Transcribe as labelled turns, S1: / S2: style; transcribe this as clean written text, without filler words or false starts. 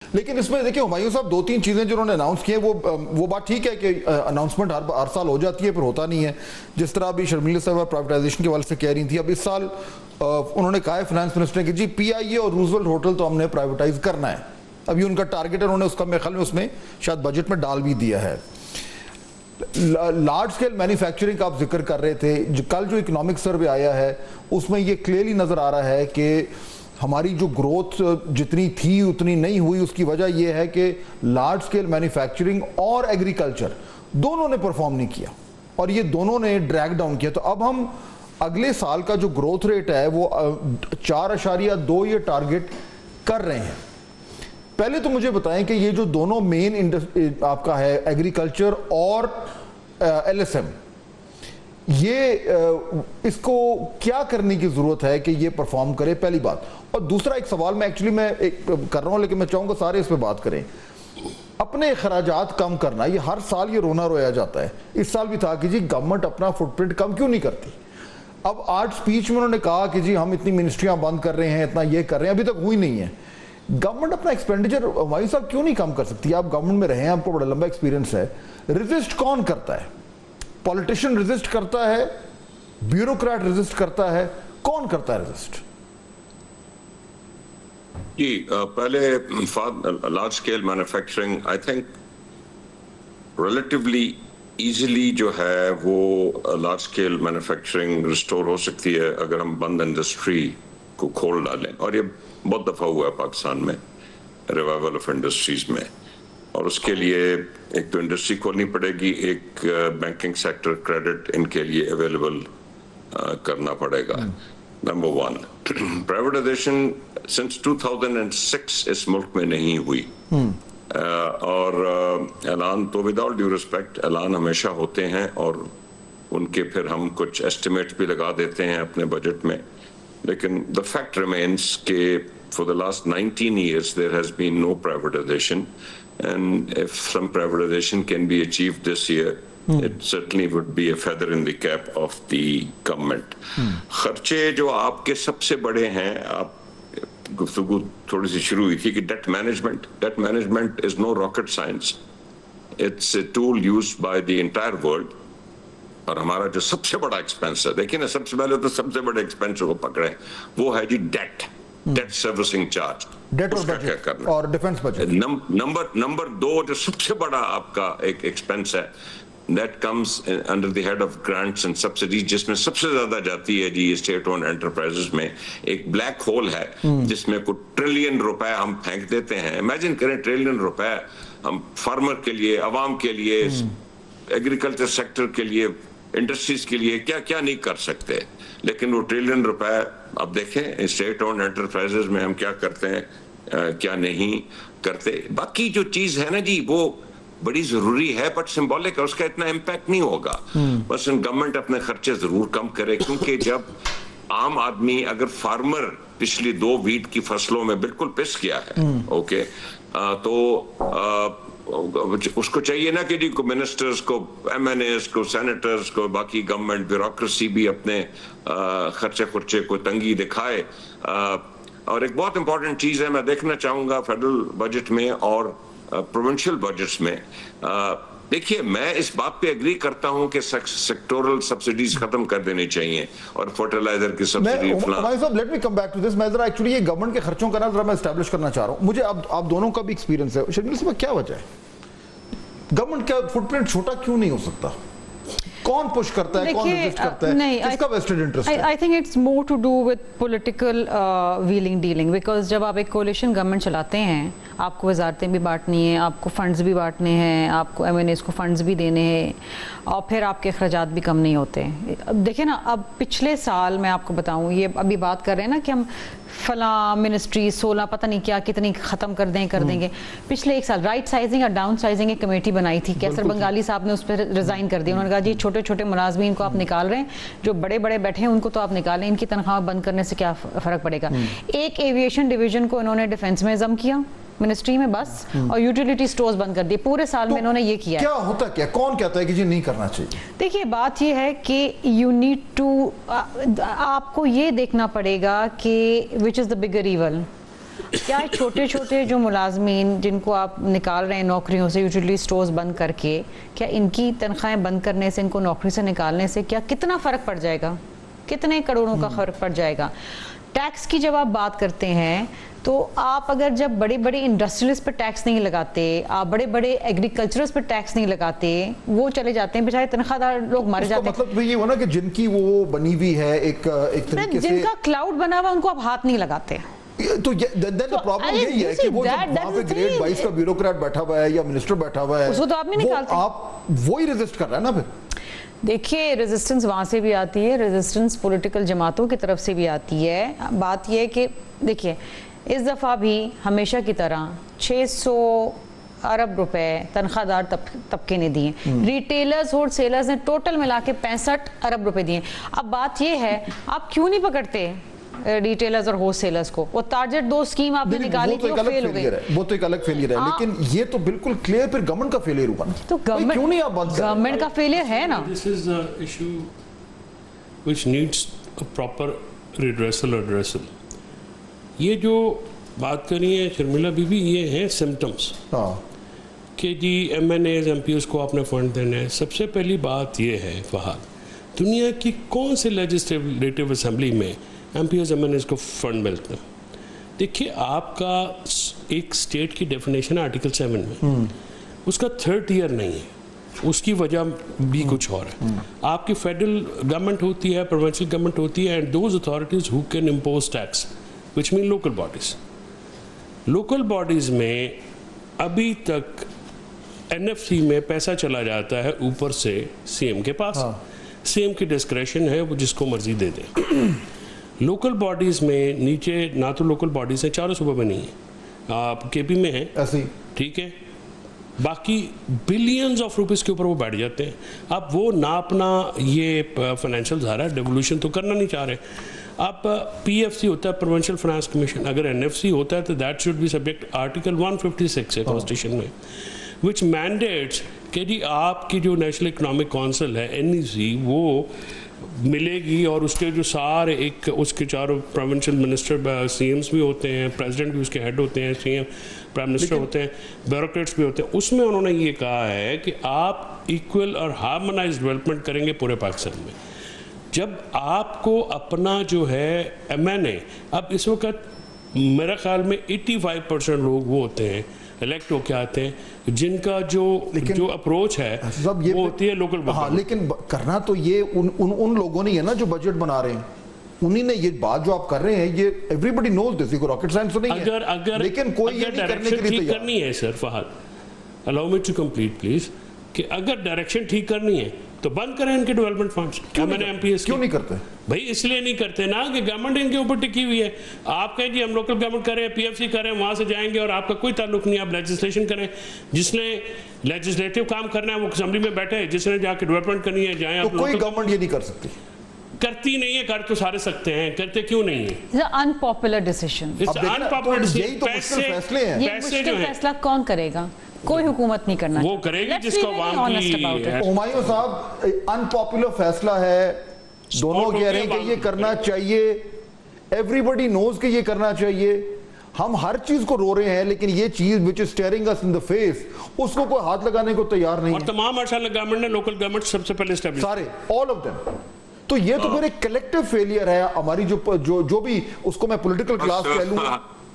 S1: لیکن اس میں دیکھیں ہمایوں صاحب دو تین چیزیں جو انہوں نے اناؤنس کی ہیں وہ بات ٹھیک ہے کہ اناؤنسمنٹ ہر سال ہو جاتی ہے پھر ہوتا نہیں ہے. جس طرح ابھی شرمیلا صاحب پرائیویٹائزیشن کے حوالے سے کہہ رہی تھی, اب اس سال انہوں نے کہا ہے فائنانس منسٹر نے کہ جی پی آئی اے اور روزولٹ ہوٹل تو ہم نے پرائیویٹائز کرنا ہے. ابھی ان کا ٹارگیٹ ہے, انہوں نے اس کا میرے خیال میں اس میں شاید بجٹ میں ڈال بھی دیا ہے. لارج سکیل مینوفیکچرنگ کا آپ ذکر کر رہے تھے, کل جو اکنامک سروے آیا ہے اس میں یہ کلیئرلی نظر آ رہا ہے کہ ہماری جو گروتھ جتنی تھی اتنی نہیں ہوئی. اس کی وجہ یہ ہے کہ لارج سکیل مینوفیکچرنگ اور ایگریکلچر دونوں نے پرفارم نہیں کیا اور یہ دونوں نے ڈریگ ڈاؤن کیا. تو اب ہم اگلے سال کا جو گروتھ ریٹ ہے وہ 4.2 یہ ٹارگٹ کر رہے ہیں. پہلے تو مجھے بتائیں کہ یہ جو دونوں مین آپ کا ہے ایگریکلچر اور ایل ایس ایم, یہ اس کو کیا کرنے کی ضرورت ہے کہ یہ پرفارم کرے, پہلی بات. اور دوسرا ایک سوال میں کر رہا ہوں لیکن میں چاہوں گا سارے اس پہ بات کریں. اپنے اخراجات کم کرنا, یہ ہر سال یہ رونا رویا جاتا ہے. اس سال بھی تھا کہ جی گورنمنٹ اپنا فٹ پرنٹ کم کیوں نہیں کرتی. اب آج سپیچ میں انہوں نے کہا کہ جی ہم اتنی منسٹریاں بند کر رہے ہیں, اتنا یہ کر رہے ہیں, ابھی تک ہوئی نہیں ہے. گورنمنٹ اپنا ایکسپینڈیچر ہمایوں صاحب کیوں نہیں کم کر سکتی؟ آپ گورنمنٹ میں رہے ہیں, آپ کو بڑا لمبا ایکسپیرینس ہے. ریزسٹ کون کرتا ہے؟ پولیٹیشین ریزسٹ کرتا ہے, بیوروکریٹ ریزسٹ کرتا ہے, کون کرتا ہے ریزسٹ؟
S2: جی پہلے large scale manufacturing I think relatively easily جو ہے وہ لارج اسکیل مینوفیکچرنگ ریسٹور ہو سکتی ہے اگر ہم بند انڈسٹری کو کھول ڈالیں. اور یہ بہت دفعہ ہوا ہے پاکستان میں ریوائول آف انڈسٹریز میں, اور اس کے لیے ایک تو انڈسٹری کھولنی پڑے گی, ایک بینکنگ سیکٹر کریڈٹ ان کے لیے اویلیبل کرنا پڑے گا. نمبر 1, پرائیویٹائزیشن سنس 2006 اس ملک میں نہیں ہوئی, اور اعلان تو ود آل ڈیو ریسپیکٹ اعلان ہمیشہ ہوتے ہیں اور ان کے پھر ہم کچھ ایسٹیمیٹ بھی لگا دیتے ہیں اپنے بجٹ میں, لیکن the fact remains کہ for the last 19 years there has been no privatization, and if some privatization can be achieved this year it certainly would be a feather in the cap of the government. خرچے جو آپ کے سب سے بڑے ہیں, آپ گفتگو تھوڑی سی شروع ہوئی تھی کہ debt management is no rocket science, it's a tool used by the entire world. اور ہمارا جو سب سے بڑا ایکسپینس ہے, دیکھیں نا, سب سے پہلے تو سب سے بڑے ایکسپینس کو پکڑیں, وہ ہے جی ڈیٹ سروسنگ چارج,
S1: ڈیٹ اور بجٹ اور ڈیفنس بجٹ.
S2: نمبر 2 جو سب سے بڑا آپ کا ایک ایکسپینس ہے, that comes under the head of grants and subsidies, جس میں سب سے زیادہ جاتی ہے جی اسٹیٹ اونڈ انٹرپرائزز میں. ایک بلیک ہول ہے جس میں کوئی $1 ٹریلین ہم پھینک دیتے ہیں. امیجن کریں $1 ٹریلین ہم فارمر کے لیے, عوام کے لیے, ایگریکلچر سیکٹر کے لیے, انڈسٹریز کے لیے کیا کیا نہیں کر سکتے. لیکن وہ $1 ٹریلین اب دیکھیں اسٹیٹ اونڈ انٹرپرائزز میں ہم کیا کرتے ہیں, کیا نہیں کرتے. باقی جو چیز ہے نا جی وہ بڑی ضروری ہے بٹ سمبولک ہے, اس کا اتنا امپیکٹ نہیں ہوگا. بس گورنمنٹ اپنے خرچے ضرور کم کرے, کیونکہ جب عام آدمی, اگر فارمر پچھلی 2 ویٹ کی فصلوں میں بالکل پس گیا ہے, اوکے, تو اس کو چاہیے نا کہ جی کو منسٹرز کو, ایم این ایز کو, سینیٹرز کو, باقی گورنمنٹ بیوروکریسی بھی اپنے خرچے کو تنگی دکھائے. اور ایک بہت امپورٹنٹ چیز ہے, میں دیکھنا چاہوں گا فیڈرل بجٹ میں اور پروونشل بجٹس میں. دیکھیے میں اس بات پہ ایگری کرتا ہوں کہ سیکٹورل سبسڈیز ختم کر دینی چاہیے اور فرٹیلائزر کی سبسڈی فلاں.
S1: Let me come back to this. میں ذرا ایکچولی یہ گورنمنٹ کے خرچوں کا نا ذرا میں اسٹیبلش کرنا چاہ رہا ہوں. مجھے آپ دونوں کا بھی ایکسپیرینس ہے. شرمیلا صاحب کیا وجہ ہے گورنمنٹ کا فٹ پرنٹ چھوٹا کیوں نہیں ہو سکتا؟ کون پش کرتا ہے, کون ریزسٹ کرتا ہے, کس کا ویسٹڈ انٹرسٹ ہے؟
S3: I think it's more to do with political wheeling dealing, because جب آپ ایک کولیشن گورنمنٹ چلاتے ہیں, آپ کو وزارتیں بھی بانٹنی ہیں, آپ کو فنڈز بھی بانٹنے ہیں, آپ کو ایم این ایز کو فنڈز بھی دینے ہیں, اور پھر آپ کے اخراجات بھی کم نہیں ہوتے. اب دیکھیں نا, اب پچھلے سال میں آپ کو بتاؤں, یہ ابھی بات کر رہے ہیں نا کہ ہم فلاں منسٹری 16 پتہ نہیں کیا کتنی ختم کر دیں گے. پچھلے 1 سال رائٹ سائزنگ اور ڈاؤن سائزنگ ایک کمیٹی بنائی تھی, کیسر بنگالی صاحب نے اس پہ ریزائن کر دیا. انہوں نے کہا جی چھوٹے چھوٹے ملازمین کو آپ نکال رہے ہیں, جو بڑے بڑے بیٹھے ہیں ان کو تو آپ نکالیں, ان کی تنخواہ بند کرنے سے کیا فرق پڑے گا. ایک ایویشن ڈویژن کو انہوں نے ڈیفنس میں ضم کیا منسٹری میں بس, اور یوٹیلیٹی سٹورز بند کر دیے. پورے سال میں انہوں نے یہ کیا.
S1: کیا ہوتا کیا, کون کہتا ہے کہ جی نہیں کرنا چاہیے؟
S3: دیکھیے بات یہ ہے کہ یو نیڈ ٹو, آپ کو یہ دیکھنا پڑے گا کہ وچ از دا بگر ایول. کیا چھوٹے چھوٹے جو ملازمین جن کو آپ نکال رہے ہیں نوکریوں سے یوزلی سٹورز بند کر کے, کیا ان کی تنخواہیں بند کرنے سے, ان کو نوکری سے نکالنے سے کیا کتنا فرق پڑ جائے گا, کتنے کروڑوں کا فرق پڑ جائے گا؟ ٹیکس کی جب آپ بات کرتے ہیں تو آپ اگر جب بڑے بڑے انڈسٹریلسٹ پہ ٹیکس نہیں لگاتے, آپ بڑے بڑے ایگریکلچرز پہ ٹیکس نہیں لگاتے, وہ چلے جاتے ہیں بیچارے تنخواہ دار لوگ مر جاتے ہیں.
S1: مطلب یہ ہوا نا کہ جن کی وہ بنی ہوئی ہے ایک طریقے سے,
S3: جن کا کلاؤڈ بنا ہوا ان کو آپ ہاتھ نہیں لگاتے.
S1: تو پرابلم یہی ہے کہ وہ وہاں پہ گریڈ 22 کا بیوروکریٹ بیٹھا ہوا ہے یا منسٹر بیٹھا ہوا ہے,
S3: اس کو تو آپ نہیں نکالتے,
S1: آپ وہی ریزسٹ کر رہا ہے نا. پھر
S3: دیکھیے ریزسٹنس وہاں سے بھی آتی ہے, ریزسٹنس پولیٹیکل جماعتوں کی طرف سے بھی آتی ہے. بات یہ ہے کہ دیکھیے اس دفعہ بھی ہمیشہ کی طرح 600 ارب روپے تنخواہ دار طبقے نے دیے, ریٹیلرز ہول سیلرز نے ٹوٹل ملا کے 65 ارب روپے دیے. اب بات یہ ہے آپ کیوں نہیں پکڑتے ریٹیلرز اور ہول سیلرز کو؟ وہ ٹارگٹ 2 اسکیم آپ نے نکالی تھی, وہ فیل ہو گئی.
S1: وہ تو ایک الگ فیلئر ہے, لیکن یہ تو بالکل کلیئر پھر گورنمنٹ کا فیلئر ہوا نا.
S3: تو
S1: کیوں نہیں آپ بند کر رہے؟
S3: گورنمنٹ کا فیلئر ہے نا.
S4: This is the issue which needs a proper redressal addressal. یہ جو بات کر رہی ہیں شرمیلا بی بی, یہ ہیں سمٹمس کہ جی M N As M P As کو آپ نے فنڈ دینا ہے. سب سے پہلی بات یہ ہے فہد, دنیا کی کون سے لیجسلیٹو اسمبلی میں M P As M N As کو فنڈ ملتے ہیں؟ دیکھیے آپ کا ایک اسٹیٹ کی ڈیفینیشن ہے آرٹیکل 7 میں, اس کا 3rd ایئر نہیں ہے, اس کی وجہ بھی کچھ اور ہے. آپ کی فیڈرل گورنمنٹ ہوتی ہے, پروونشل گورنمنٹ ہوتی ہے, and those authorities who can impose tax which mean local bodies. Local bodies میں ابھی تک این ایف سی میں پیسہ چلا جاتا ہے اوپر سے سی ایم کے پاس, سی ایم کی ڈسکریشن ہے, وہ جس کو مرضی دے دیں. لوکل باڈیز میں نیچے نہ تو لوکل باڈیز ہیں, 4 صوبہ میں نہیں ہیں, آپ کے پی میں ہیں, ٹھیک ہے, باقی بلینز آف روپیز کے اوپر وہ بیٹھ جاتے ہیں. اب وہ نہ اپنا یہ فائنینشیل ظاہر ہے ڈیولوشن تو کرنا نہیں چاہ رہے. اب پی ایف سی ہوتا ہے پروونشل فائنانس کمیشن, اگر این ایف سی ہوتا ہے تو that should be subject article 156 ہے کانسٹیٹیوشن میں, وچ مینڈیٹس کہ جی آپ کی جو نیشنل اکنامک کونسل ہے این ای سی وہ ملے گی, اور اس کے جو سارے ایک اس کے چاروں پروونشل منسٹر سی ایمس بھی ہوتے ہیں, پریزیڈنٹ بھی اس کے ہیڈ ہوتے ہیں, سی ایم پرائم منسٹر ہوتے ہیں, بیوروکریٹس بھی ہوتے ہیں. اس میں انہوں نے یہ کہا ہے کہ آپ ایکول اور ہارمونائز ڈیولپمنٹ کریں گے پورے پاکستان میں. جب آپ کو اپنا جو ہے ایم این اے, اب اس وقت میرا خیال میں 85% لوگ وہ ہوتے ہیں الیکٹ ہو کے آتے ہیں جن کا جو اپروچ ہے وہ ہوتی ہے لوکل گورنمنٹ. ہاں
S1: لیکن کرنا تو یہ ان لوگوں نے ہے نا جو بجٹ بنا رہے ہیں, انہی نے یہ بات جو آپ کر رہے ہیں, یہ ایوری بڈی نوز دس, یہ راکٹ سائنس تو نہیں ہے, لیکن کوئی یہ نہیں کرنے کے لیے تیار
S4: کرنی ہے. سر فہد, الاؤ می ٹو کمپلیٹ پلیز, کہ اگر ڈائریکشن ٹھیک کرنی ہے تو بند کریں ان کے ڈیولپمنٹ فنڈس. کیوں
S1: نہیں کرتے
S4: بھائی؟ اس لیے نہیں کرتے نا کہ گورنمنٹ ان کے اوپر ٹکی ہوئی ہے. آپ کہیں جی ہم لوکل گورنمنٹ کریں, پی ایف سی کریں, وہاں سے جائیں گے اور آپ کا کوئی تعلق نہیں. آپ لیجسلیشن کریں, جس نے لیجسلیٹو کام کرنا ہے وہ اسمبلی میں بیٹھے, جس نے جا کے ڈیولپمنٹ کرنی ہے جائیں.
S1: تو کوئی گورنمنٹ یہ نہیں کر سکتی,
S4: کرتی نہیں ہے, کر تو سارے سکتے ہیں, کرتے کیوں نہیں ہیں؟
S3: unpopular decision.
S4: پیسے جو ہیں
S3: فیصلہ کون کرے گا؟ کوئی حکومت نہیں کرنا,
S4: وہ کرے گی جس کو عوام کی.
S1: ہمایوں صاحب ان پاپولر فیصلہ ہے, دونوں کہہ رہے ہیں کہ یہ کرنا چاہیے, ایوری بڈی نوز کہ یہ کرنا چاہیے. ہم ہر چیز کو رو رہے ہیں, لیکن یہ چیز which is staring us in the face, اس کو کوئی ہاتھ لگانے کو تیار نہیں.
S4: اور تمام ماشاءاللہ گورنمنٹ نے لوکل گورنمنٹ سب سے پہلے اسٹیبلش,
S1: سارے all of them. تو یہ تو پھر ایک کلیکٹیو فیلئر ہے ہماری, جو بھی اس کو میں پولیٹیکل کلاس کہہ لوں.